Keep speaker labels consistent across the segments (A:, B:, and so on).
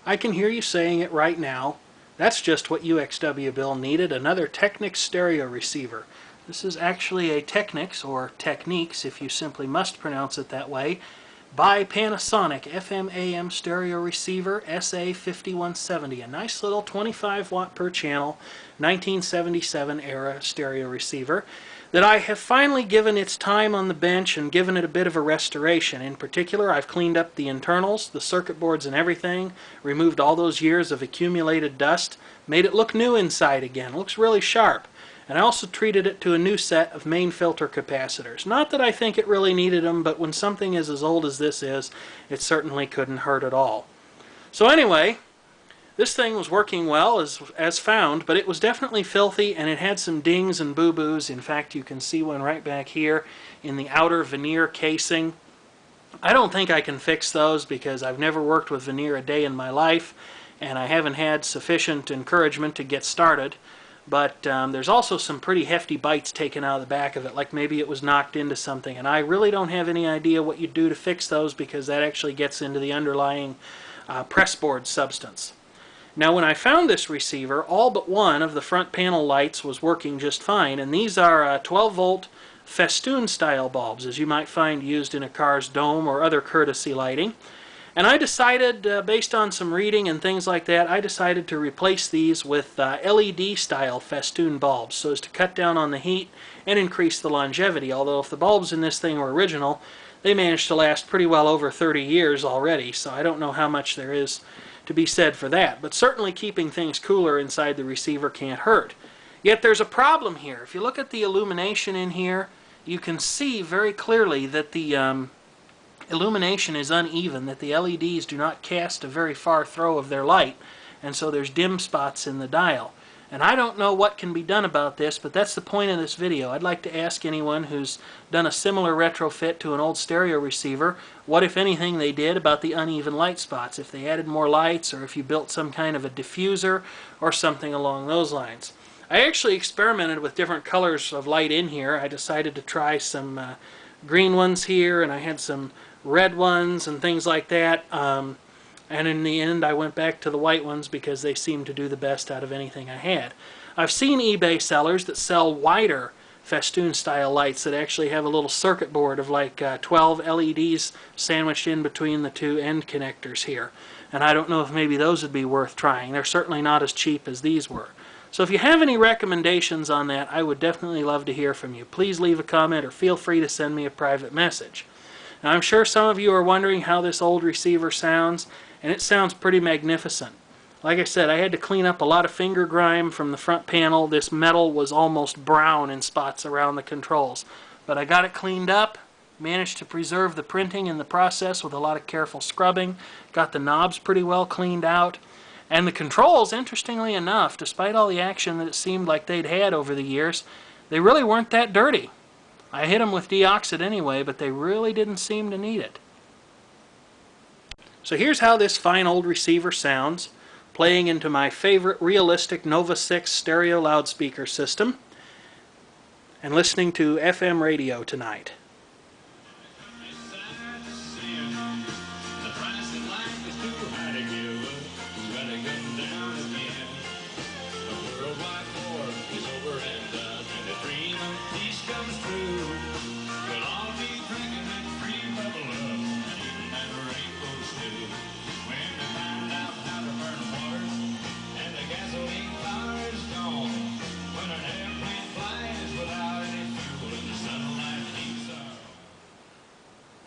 A: I can hear you saying it right now. That's just what uxwbill needed, another Technics stereo receiver. This is actually a Technics, or Techniques if you simply must pronounce it that way, by Panasonic FM/AM stereo receiver SA-5170. A nice little 25 watt per channel 1977 era stereo receiver that I have finally given its time on the bench and given it a bit of a restoration. In particular, I've cleaned up the internals, the circuit boards and everything, removed all those years of accumulated dust, made it look new inside again. It looks really sharp. And I also treated it to a new set of main filter capacitors. Not that I think it really needed them, but when something is as old as this is, it certainly couldn't hurt at all. So anyway, this thing was working well as found, but it was definitely filthy and it had some dings and boo-boos. In fact, you can see one right back here in the outer veneer casing. I don't think I can fix those because I've never worked with veneer a day in my life and I haven't had sufficient encouragement to get started. But there's also some pretty hefty bites taken out of the back of it, like maybe it was knocked into something. And I really don't have any idea what you do to fix those because that actually gets into the underlying pressboard substance. Now when I found this receiver, all but one of the front panel lights was working just fine, and these are 12 volt festoon style bulbs, as you might find used in a car's dome or other courtesy lighting. And I decided, based on some reading and things like that, I decided to replace these with LED style festoon bulbs so as to cut down on the heat and increase the longevity. Although if the bulbs in this thing were original, they managed to last pretty well over 30 years already, so I don't know how much there is to be said for that. But certainly keeping things cooler inside the receiver can't hurt. Yet there's a problem here. If you look at the illumination in here, you can see very clearly that the illumination is uneven, that the LEDs do not cast a very far throw of their light, and so there's dim spots in the dial. And I don't know what can be done about this, but that's the point of this video. I'd like to ask anyone who's done a similar retrofit to an old stereo receiver, what if anything they did about the uneven light spots, if they added more lights or if you built some kind of a diffuser or something along those lines. I actually experimented with different colors of light in here. I decided to try some green ones here, and I had some red ones and things like that. And in the end I went back to the white ones because they seemed to do the best out of anything I had. I've seen eBay sellers that sell wider festoon style lights that actually have a little circuit board of like 12 LEDs sandwiched in between the two end connectors here. And I don't know if maybe those would be worth trying. They're certainly not as cheap as these were. So if you have any recommendations on that, I would definitely love to hear from you. Please leave a comment or feel free to send me a private message. Now I'm sure some of you are wondering how this old receiver sounds, and it sounds pretty magnificent. Like I said, I had to clean up a lot of finger grime from the front panel. This metal was almost brown in spots around the controls. But I got it cleaned up, managed to preserve the printing in the process with a lot of careful scrubbing, got the knobs pretty well cleaned out. And the controls, interestingly enough, despite all the action that it seemed like they'd had over the years, they really weren't that dirty. I hit them with deoxit anyway, but they really didn't seem to need it. So here's how this fine old receiver sounds, playing into my favorite realistic Nova 6 stereo loudspeaker system, and listening to FM radio tonight.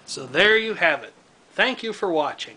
A: So there you have it. Thank you for watching.